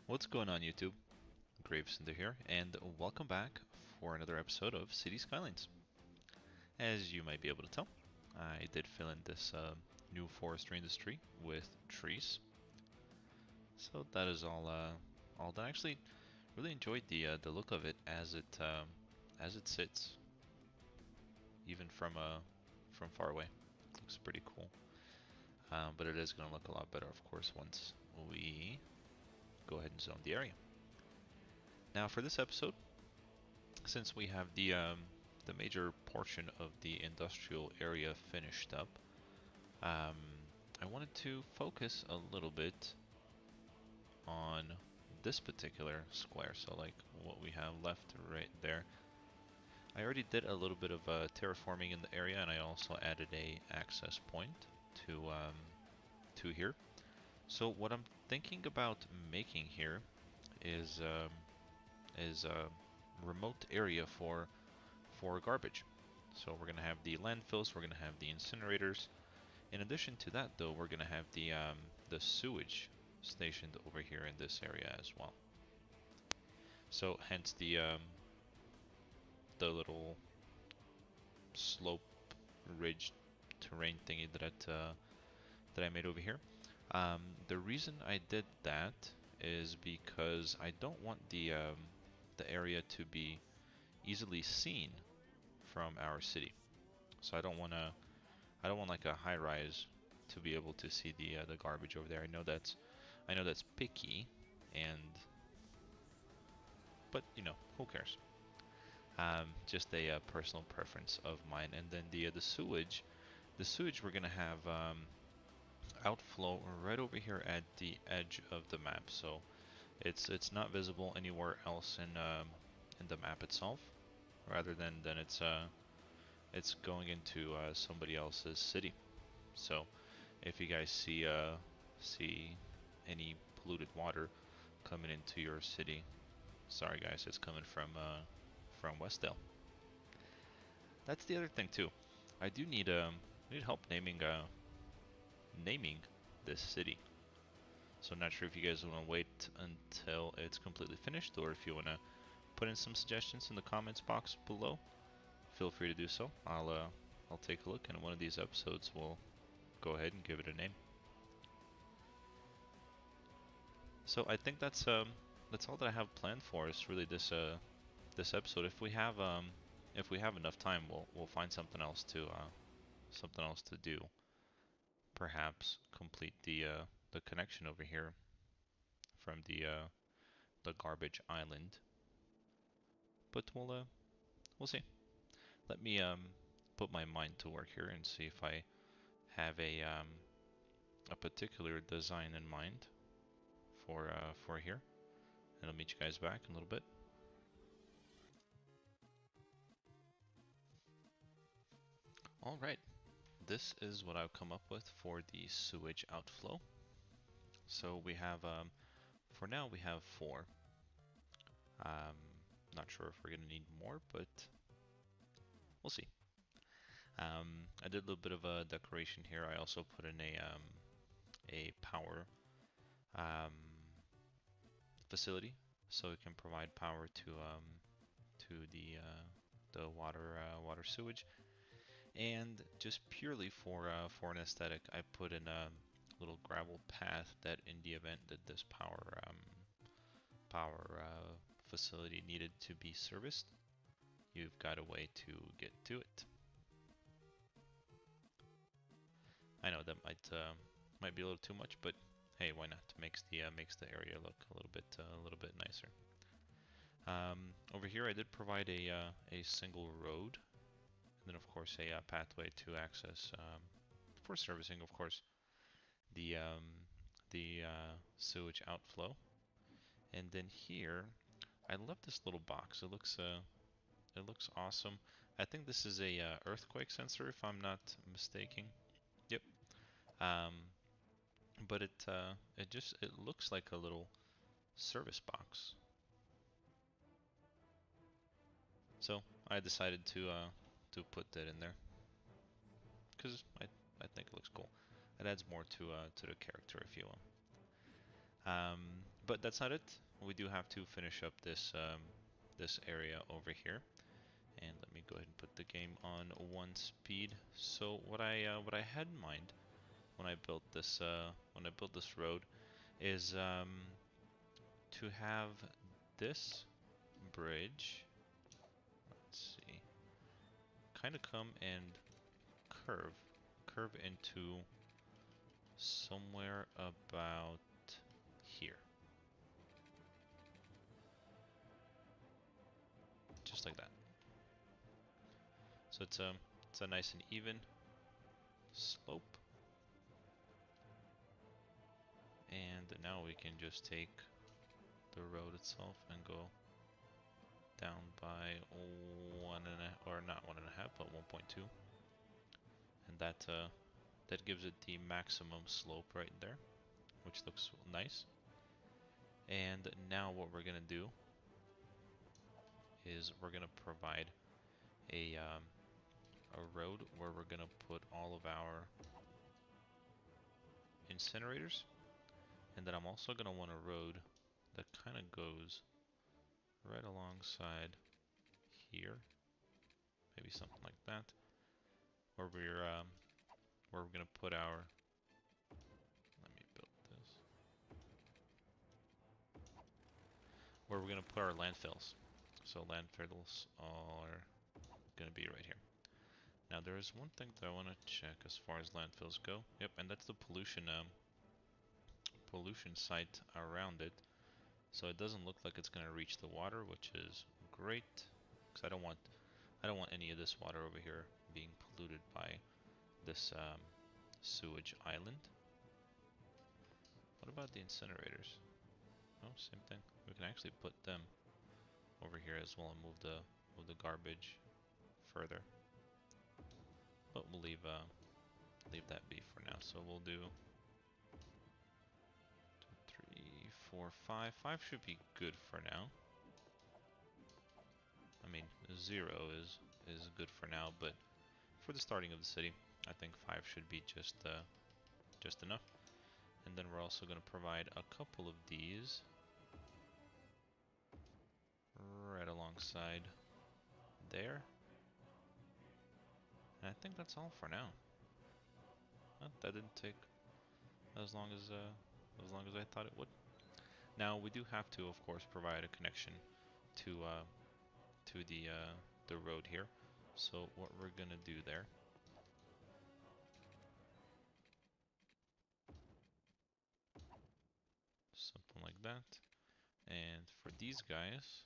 What's going on, YouTube? GraveCinder here, and welcome back for another episode of Cities Skylines. As you might be able to tell, I did fill in this new forestry industry with trees. So that is all done. I actually really enjoyed the look of it as it sits, even from far away. It looks pretty cool. But it is going to look a lot better, of course, once we go ahead and zone the area. Now, for this episode, since we have the major portion of the industrial area finished up, um, I wanted to focus a little bit on this particular square. So like what we have left right there. I already did a little bit of terraforming in the area, and I also added a access point to here. So what I'm thinking about making here is a remote area for garbage. So we're gonna have the landfills, we're gonna have the incinerators. In addition to that, though, we're gonna have the sewage stationed over here in this area as well. So hence the little slope ridge terrain thingy that I made over here. The reason I did that is because I don't want the area to be easily seen from our city. So I don't want like a high rise to be able to see the garbage over there. I know that's picky, but you know, who cares? Just a personal preference of mine. And then the sewage we're gonna have outflow right over here at the edge of the map. So it's not visible anywhere else in the map itself, rather than it's going into somebody else's city. So if you guys see any polluted water coming into your city, sorry guys, it's coming from Westdale. That's the other thing too. I do need help naming this city. So I'm not sure if you guys want to wait until it's completely finished, or if you want to put in some suggestions in the comments box below. Feel free to do so. I'll take a look, and in one of these episodes we'll go ahead and give it a name. So I think that's all that I have planned for us. Really, this episode. If we have enough time, we'll find something else to do. Perhaps complete the connection over here from the garbage island. But we'll see. Let me put my mind to work here and see if I have a particular design in mind for here. And I'll meet you guys back in a little bit. Alright, this is what I've come up with for the sewage outflow. So we have, for now we have 4. Not sure if we're going to need more, but we'll see. I did a little bit of a decoration here. I also put in a power facility, so it can provide power to the water sewage. And just purely for an aesthetic, I put in a little gravel path that, in the event that this power facility needed to be serviced, you've got a way to get to it. I know that might be a little too much, but hey, why not? Makes the area look a little bit nicer. Over here, I did provide a single road, and then of course a pathway to access for servicing, of course, the sewage outflow. And then here, I love this little box. It looks awesome. I think this is a earthquake sensor, if I'm not mistaken. Yep. But it looks like a little service box. So I decided to put that in there because I think it looks cool. It adds more to the character, if you will. But that's not it. We do have to finish up this area over here. And let me go ahead and put the game on 1 speed. So what I had in mind when I built this road is to have this bridge, let's see, kind of come and curve into somewhere about here. Just like that. So it's a nice and even slope. And now we can just take the road itself and go down by 1.5, or not 1.5, but 1.2. And that gives it the maximum slope right there, which looks nice. And now what we're gonna do is we're gonna provide a road where we're gonna put all of our incinerators, and then I'm also gonna want a road that kind of goes right alongside here, maybe something like that, where we're gonna put our. Let me build this. Where we're gonna put our landfills. So landfills are gonna be right here. Now there is one thing that I want to check as far as landfills go. Yep, and that's the pollution site around it. So it doesn't look like it's gonna reach the water, which is great, because I don't want any of this water over here being polluted by this sewage island. What about the incinerators? Oh, same thing. We can actually put them over here as well and move the garbage further. But we'll leave that be for now. So we'll do 2, 3, 4, 5. 5 should be good for now. I mean, 0 is good for now, but for the starting of the city, I think 5 should be just enough. And then we're also going to provide a couple of these right alongside there. And I think that's all for now. That didn't take as long as I thought it would. Now we do have to, of course, provide a connection to the road here. So what we're gonna do there something like that. And for these guys,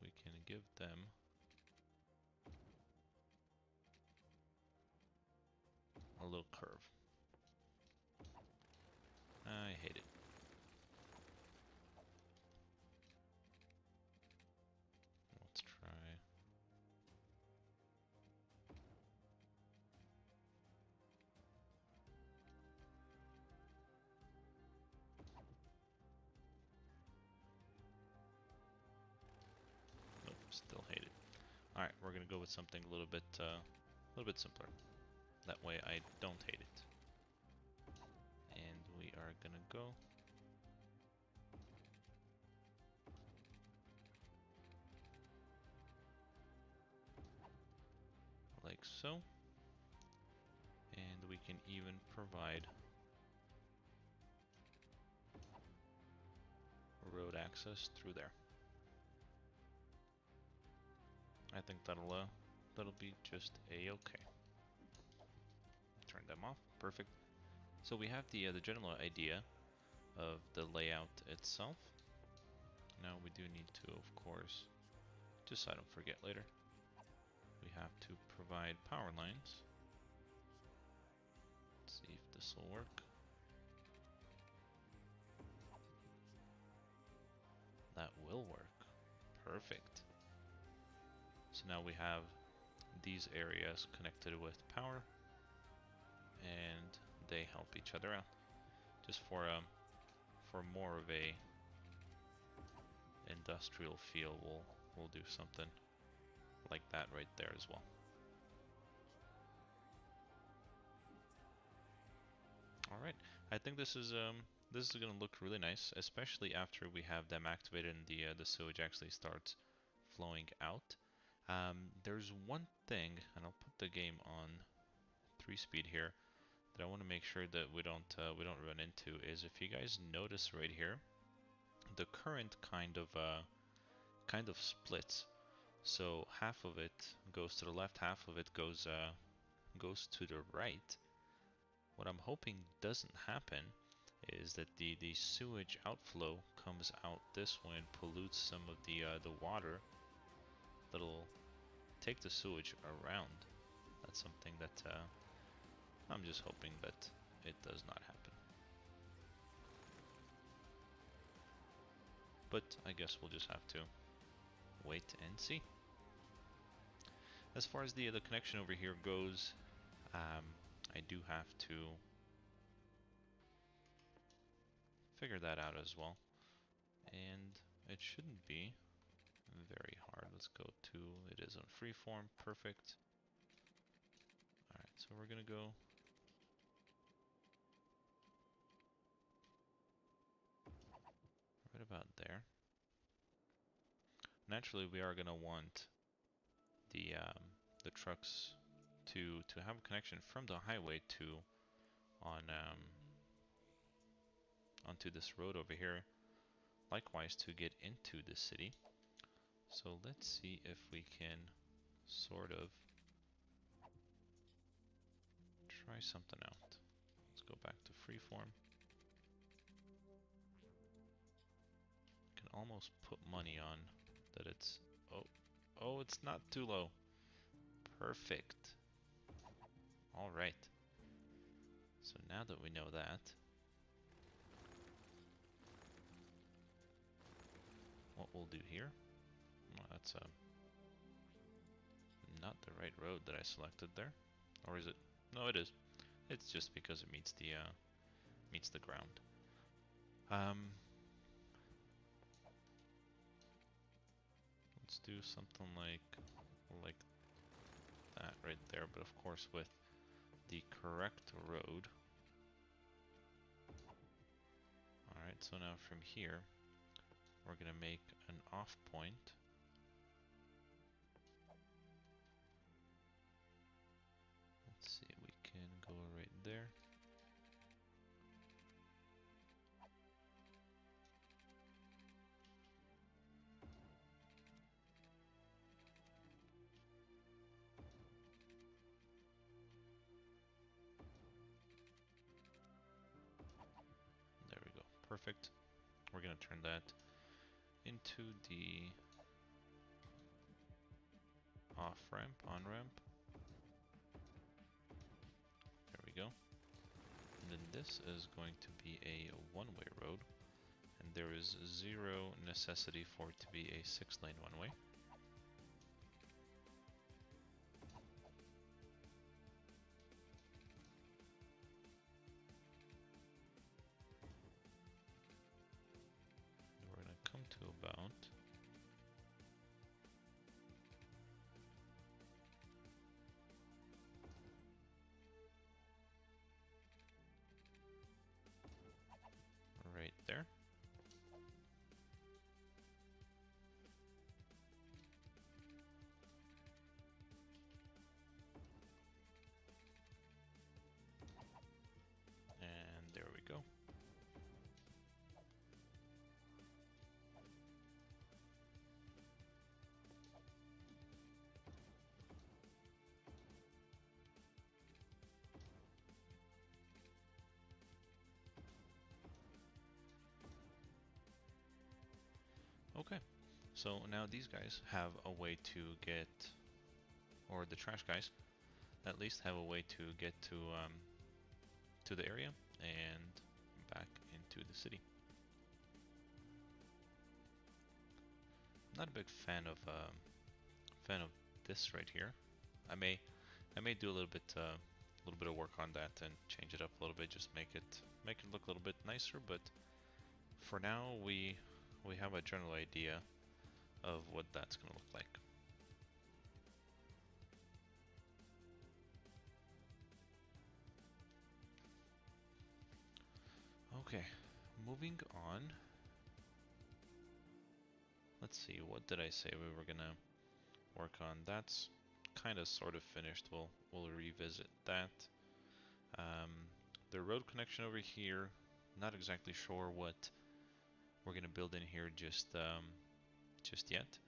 we can give them a little curve. I hate it. Let's try. Nope, still hate it. All right, we're gonna go with something a little bit simpler. That way I don't hate it. And we are gonna go like so. And we can even provide road access through there. I think that'll be just a-okay. Turn them off. Perfect. So we have the general idea of the layout itself. Now we do need to, of course, just so I don't forget later, we have to provide power lines. Let's see if this will work. That will work. Perfect. So now we have these areas connected with power, and they help each other out. Just for more of a industrial feel, we'll do something like that right there as well. All right, I think this is this is going to look really nice, especially after we have them activated and the sewage actually starts flowing out. There's one thing, and I'll put the game on 3 speed here, that I want to make sure that we don't run into is if you guys notice right here, the current kind of splits. So half of it goes to the left, half of it goes to the right. What I'm hoping doesn't happen is that the sewage outflow comes out this way and pollutes some of the water that'll take the sewage around. That's something that I'm just hoping that it does not happen. But I guess we'll just have to wait and see. As far as the connection over here goes, I do have to figure that out as well. And it shouldn't be very hard. Let's go to, it is on freeform, perfect. Alright, so we're gonna go right about there. Naturally, we are gonna want the trucks to have a connection from the highway to onto this road over here. Likewise, to get into the city. So let's see if we can sort of try something out. Let's go back to freeform. Can almost put money on that it's, oh, it's not too low. Perfect. All right. So now that we know that, what we'll do here, well, that's not the right road that I selected there. Or is it? No, it is. It's just because it meets the ground. Let's do something like that right there, but of course with the correct road. Alright, so now from here, we're gonna make an off point. Let's see, we can go right there. There we go, perfect. We're gonna turn that into the off ramp, on ramp. There we go. And then this is going to be a one-way road, and there is zero necessity for it to be a 6-lane one-way. We're gonna come to about right there. And there we go. Okay, so now these guys have a way to get, or the trash guys at least have a way to get to the area and back into the city. Not a big fan of this right here. I may do a little bit of work on that and change it up a little bit, just make it look a little bit nicer. But for now, we have a general idea of what that's gonna look like. Okay, moving on. Let's see, what did I say we were gonna work on? That's kind of sort of finished. We'll revisit that. The road connection over here, not exactly sure what we're gonna build in here just yet.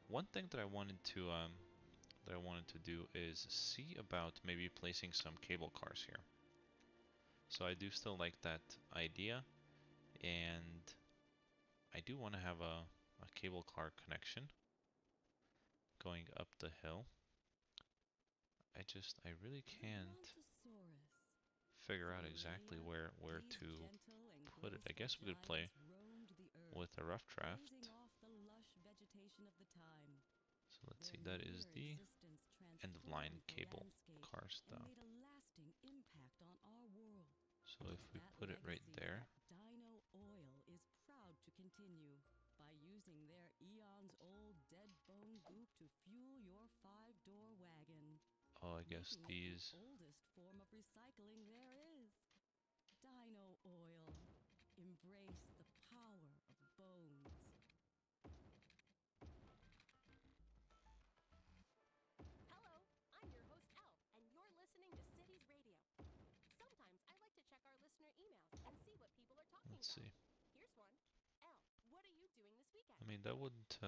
One thing that I wanted to do is see about maybe placing some cable cars here. So I do still like that idea, and I do want to have a cable car connection going up the hill. I really can't figure out exactly where to put it. I guess we could play with a rough draft. So let's see, that is the end of line cable car stuff. So if we put it right there. Dino Oil is proud to continue by using their eons old dead bone goop to fuel your 5-door wagon. Oh, I guess these. The oldest form of recycling there is. Dino Oil. Embrace the power of bones. Hello, I'm your host Elle, and you're listening to Cities Radio. Sometimes I like to check our listener emails and see what people are talking Let's see. Here's one. Elle, what are you doing this weekend? I mean, that wouldn't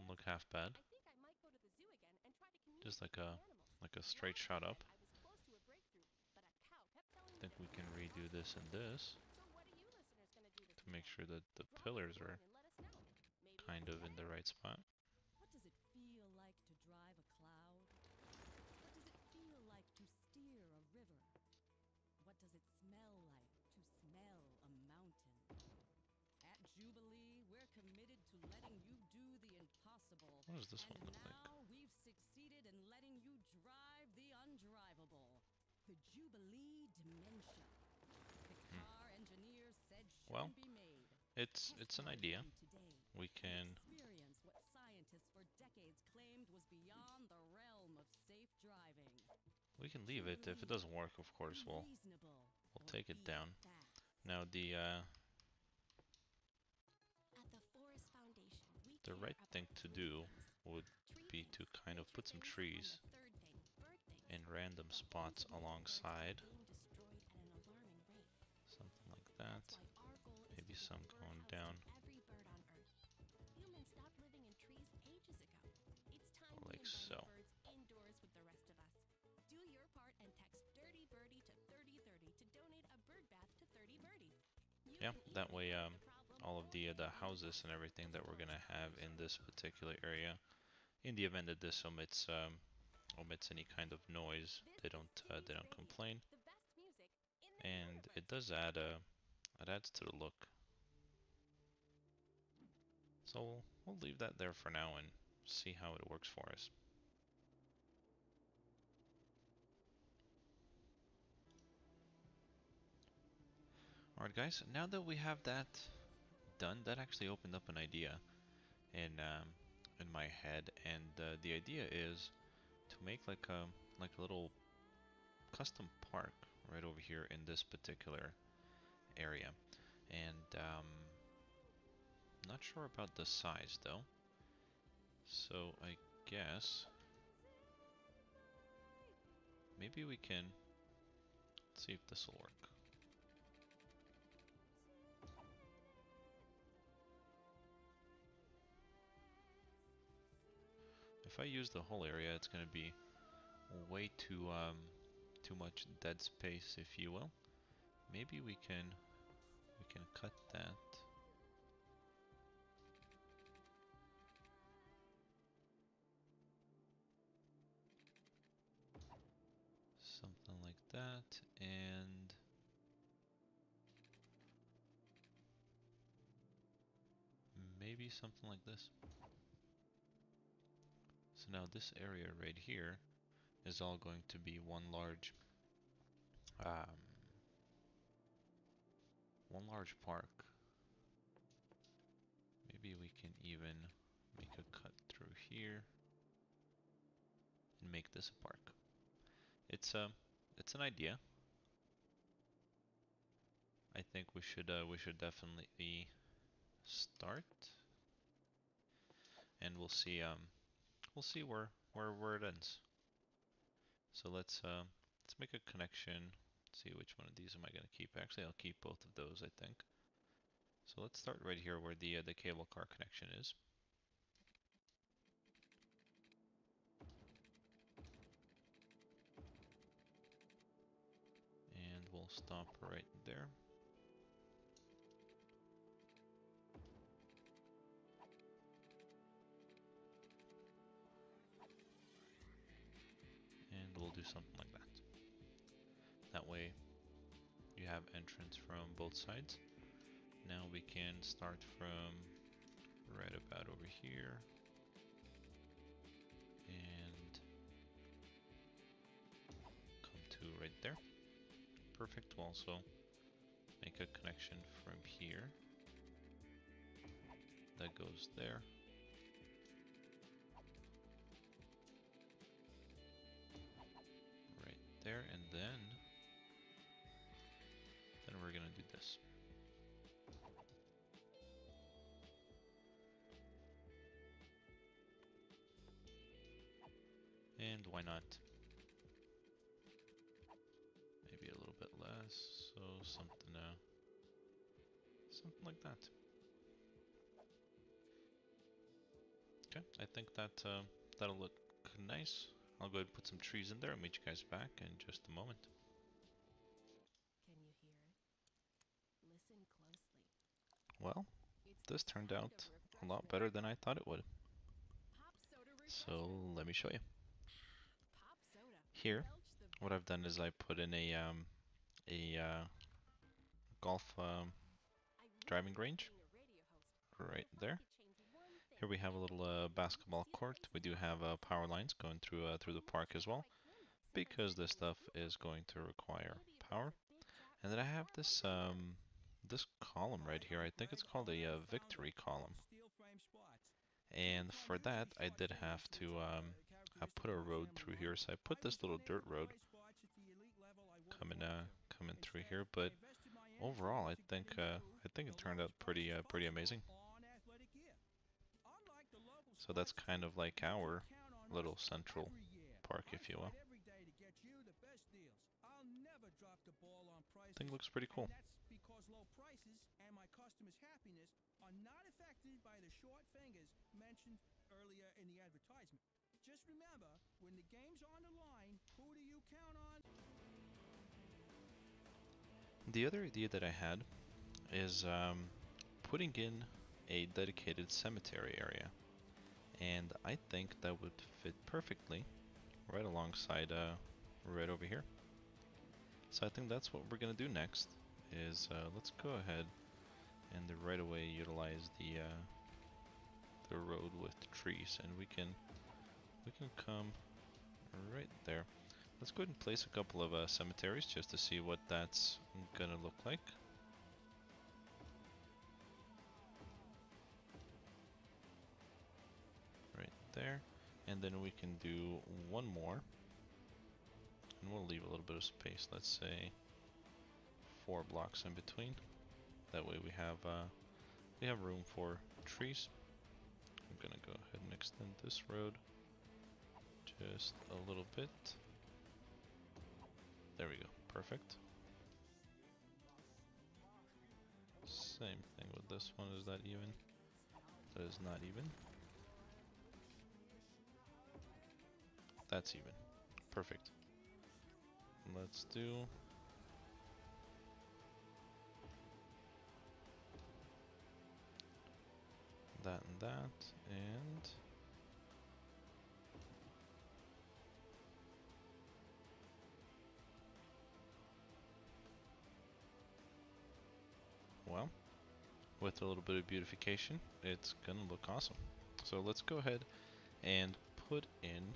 look half bad. I think I might go to the zoo again and try to communicate Just like with a animals. straight shot up. I was close to a breakthrough, but a cow kept telling I me think that we it can was redo this and impossible. this So what are you listeners going to do this to make weekend? sure that the Drop us a pillars are line and let us know. Maybe kind it's of in the right spot. What does it feel like to drive a cloud? What does it feel like to steer a river? What does it smell like to smell a mountain? At Jubilee, we're committed to letting you do the impossible. What does this one And look like? now we've succeeded in letting you drive the undrivable. The Jubilee Dementia. The car engineer said Well, shouldn't be made. it's an idea. Today. We can Experience what scientists for decades claimed was beyond the realm of safe driving. leave it. If it doesn't work, of course, we'll take it down. Now At the Forest Foundation, we the care right about thing to three do things. would be to kind of put some trees in random spots alongside. Something like that. Maybe some going down. Humans stopped living in trees ages ago. It's time Like we invite so. birds indoors with the rest of us. Do your part and text Dirty Birdie to 3030 to donate a bird bath to 30 birdies. Yeah, that way all of the houses and everything that we're gonna have in this particular area, in the event that this omits any kind of noise, they don't complain, and it does add it adds to the look. So we'll leave that there for now and see how it works for us. Alright guys, now that we have that done, that actually opened up an idea in my head, and the idea is to make like a little custom park right over here in this particular area, and not sure about the size though, so I guess maybe we can see if this will work. If I use the whole area, it's going to be way too much dead space, if you will. Maybe we can cut that. Something like that, and maybe something like this. So now this area right here is all going to be um, one large park. Maybe we can even make a cut through here and make this a park. It's an idea. I think we should definitely start, and we'll see where it ends. So let's make a connection. See which one of these am I gonna keep. Actually, I'll keep both of those, I think. So let's start right here where the cable car connection is. And we'll stop right there. And we'll do something like that. That way you have entrance from both sides. Now we can start from right about over here and come to right there. Perfect. We'll also make a connection from here that goes there. Right there, and then we're gonna do this. And why not? Maybe a little bit less, so something like that. Okay, I think that that'll look nice. I'll go ahead and put some trees in there and meet you guys back in just a moment. Can you hear it? Listen closely. Well, It's this the turned sound out of a lot refreshment. better than I thought it would. Pop soda So refreshment. let me show you. Pop soda. Here, Belch the what I've best. done is I put in a golf I driving really like range being a radio host. right But if I there. could change one thing, Here we have a it would little be to basketball see the court. We faces do on have people's power faces. lines going through I'm the not park as sure well, I can though, since I'm because sitting this in this stuff booth is all day. going to require Maybe if there power. was a big trap And then I door have or a bunch of mirrors. this column right here. I think it's called a victory column. And for that, I did have to I put a road through here. So I put this little dirt road coming through here. But overall, I think it turned out pretty amazing. So that's kind of like our little central park, if you will. I think it looks pretty cool. The other idea that I had is putting in a dedicated cemetery area. And I think that would fit perfectly right alongside right over here. So I think that's what we're gonna do next is let's go ahead and right away utilize the road with the trees, and we can come right there. Let's go ahead and place a couple of cemeteries just to see what that's gonna look like. Right there, and then we can do one more, and we'll leave a little bit of space. Let's say 4 blocks in between. That way we have room for trees. I'm gonna go ahead and extend this road just a little bit. There we go, perfect. Same thing with this one. Is that even? That is not even. That's even. Perfect. Let's do that and that, and well, with a little bit of beautification, it's gonna look awesome. So let's go ahead and put in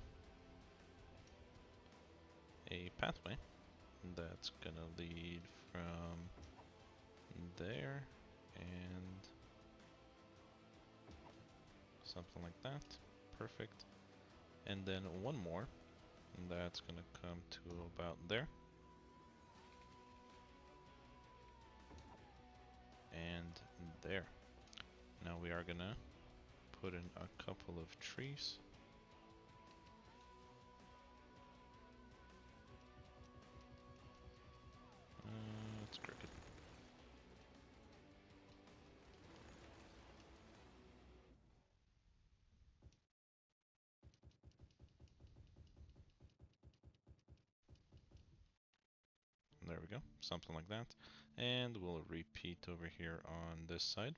a pathway that's gonna lead from there and something like that. Perfect. And then one more that's gonna come to about there. and there. Now we are gonna put in a couple of trees. It's crooked. There we go, something like that. And we'll repeat over here on this side.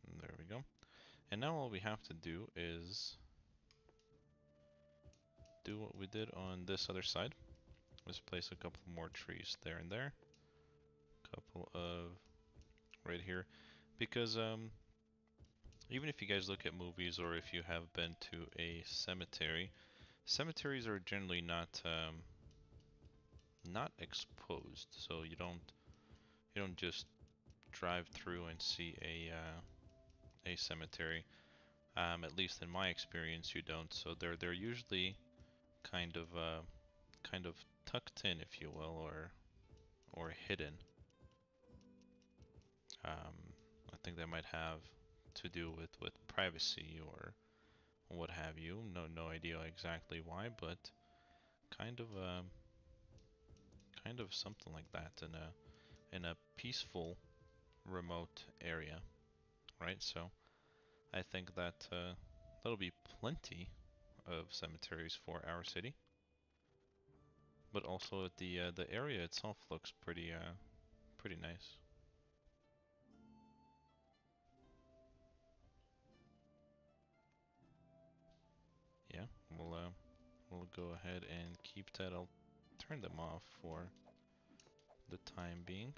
And there we go. And now all we have to do is do what we did on this other side. Let's place a couple more trees there and there. Couple of right here. Because even if you guys look at movies or if you have been to a cemetery, cemeteries are generally not exposed, so you don't just drive through and see a cemetery. At least in my experience, you don't. So they're usually kind of kind of tucked in, if you will, or hidden. I think that might have to do with privacy or what have you. No idea exactly why, but kind of kind of something like that in a peaceful remote area, right? So I think that that'll be plenty of cemeteries for our city, but also the area itself looks pretty nice. Yeah, we'll go ahead and keep that. I'll turn them off for the time being.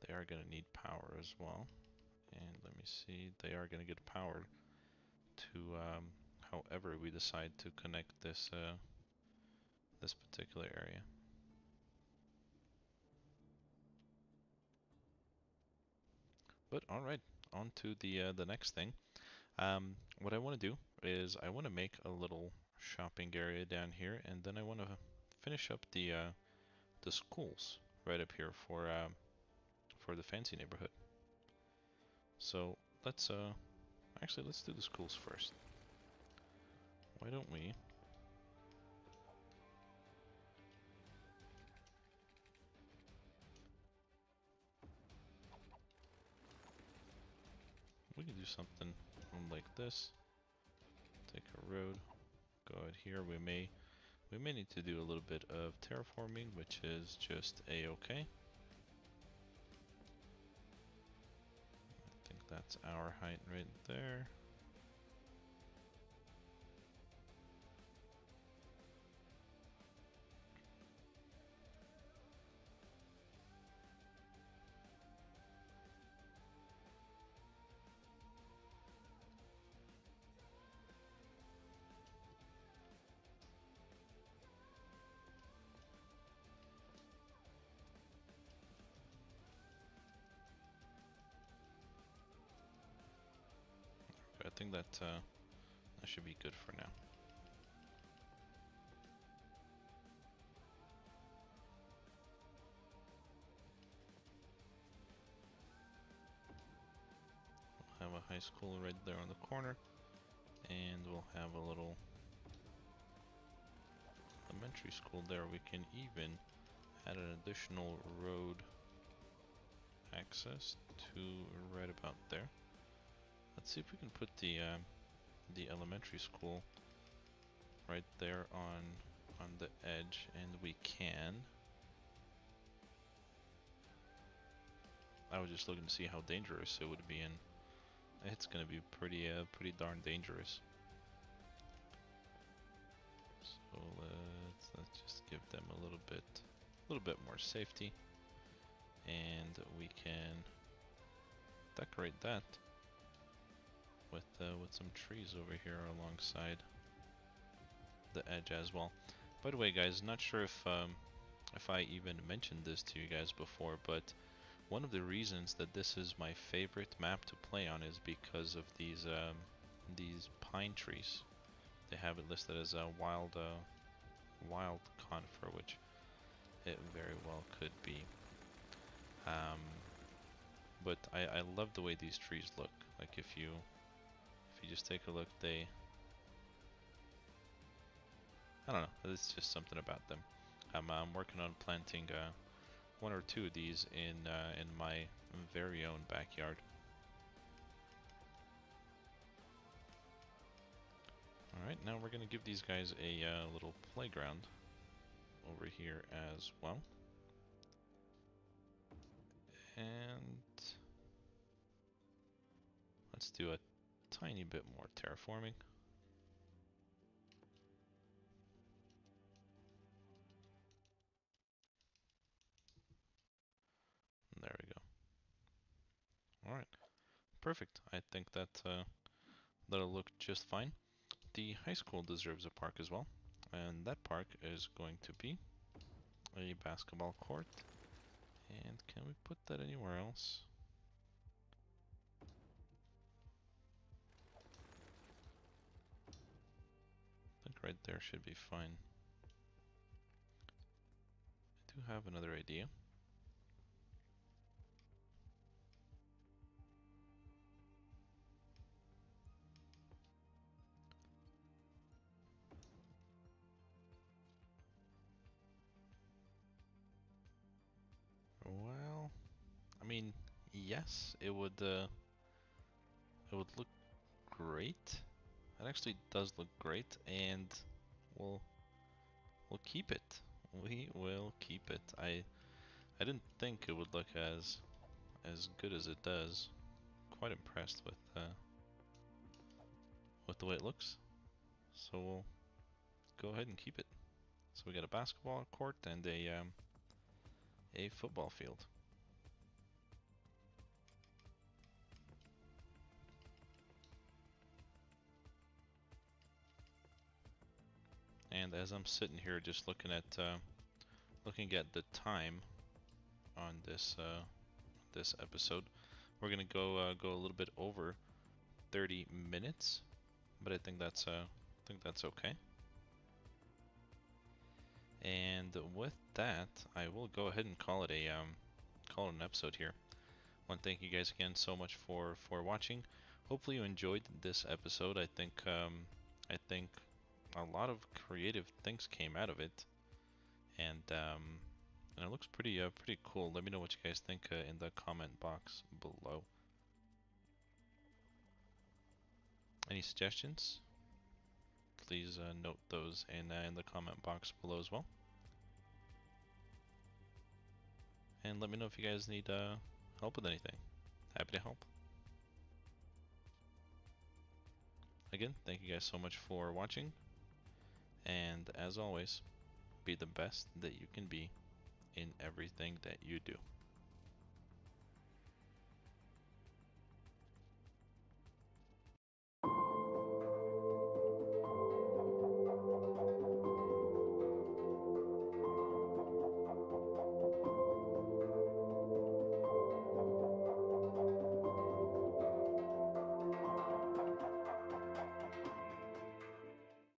They are gonna need power as well, and let me see. They are gonna get power to however we decide to connect this particular area. But all right, on to the next thing. What I want to do is I want to make a little shopping area down here, and then I want to finish up the schools right up here for the fancy neighborhood. So let's actually let's do the schools first. Why don't we can do something like this. Take a road, go out here. We may need to do a little bit of terraforming, which is just a-okay. I think that's our height right there. I think that that should be good for now. We'll have a high school right there on the corner, and we'll have a little elementary school there. We can even add an additional road access to right about there. Let's see if we can put the elementary school right there on the edge, and we can. I was just looking to see how dangerous it would be, and it's gonna be pretty darn dangerous. So let's just give them a little bit more safety, and we can decorate that with some trees over here alongside the edge as well. By the way, guys, not sure if I even mentioned this to you guys before, but one of the reasons that this is my favorite map to play on is because of these pine trees. They have it listed as wild wild conifer, which it very well could be. Um, but I love the way these trees look. Like if you just take a look, I don't know, it's just something about them. I'm working on planting one or two of these in my very own backyard. Alright, now we're gonna give these guys a little playground over here as well. And let's do a tiny bit more terraforming. There we go. Alright, perfect. I think that that'll look just fine. The high school deserves a park as well, and that park is going to be a basketball court. And can we put that anywhere else? I think right there should be fine. I do have another idea. Well, I mean, yes, it would look great. It actually does look great, and we'll we'll keep it. We will keep it. I didn't think it would look as good as it does. Quite impressed with the way it looks. So we'll go ahead and keep it. So we got a basketball court and a football field. And as I'm sitting here just looking at the time on this episode, we're gonna go a little bit over 30 minutes, but I think that's okay. And with that, I will go ahead and call it an episode here. I want to thank you guys again so much for watching. Hopefully you enjoyed this episode. I think a lot of creative things came out of it, and it looks pretty cool. Let me know what you guys think in the comment box below. Any suggestions? Please note those in the comment box below as well. And let me know if you guys need help with anything. Happy to help. Again, thank you guys so much for watching. And as always, be the best that you can be in everything that you do.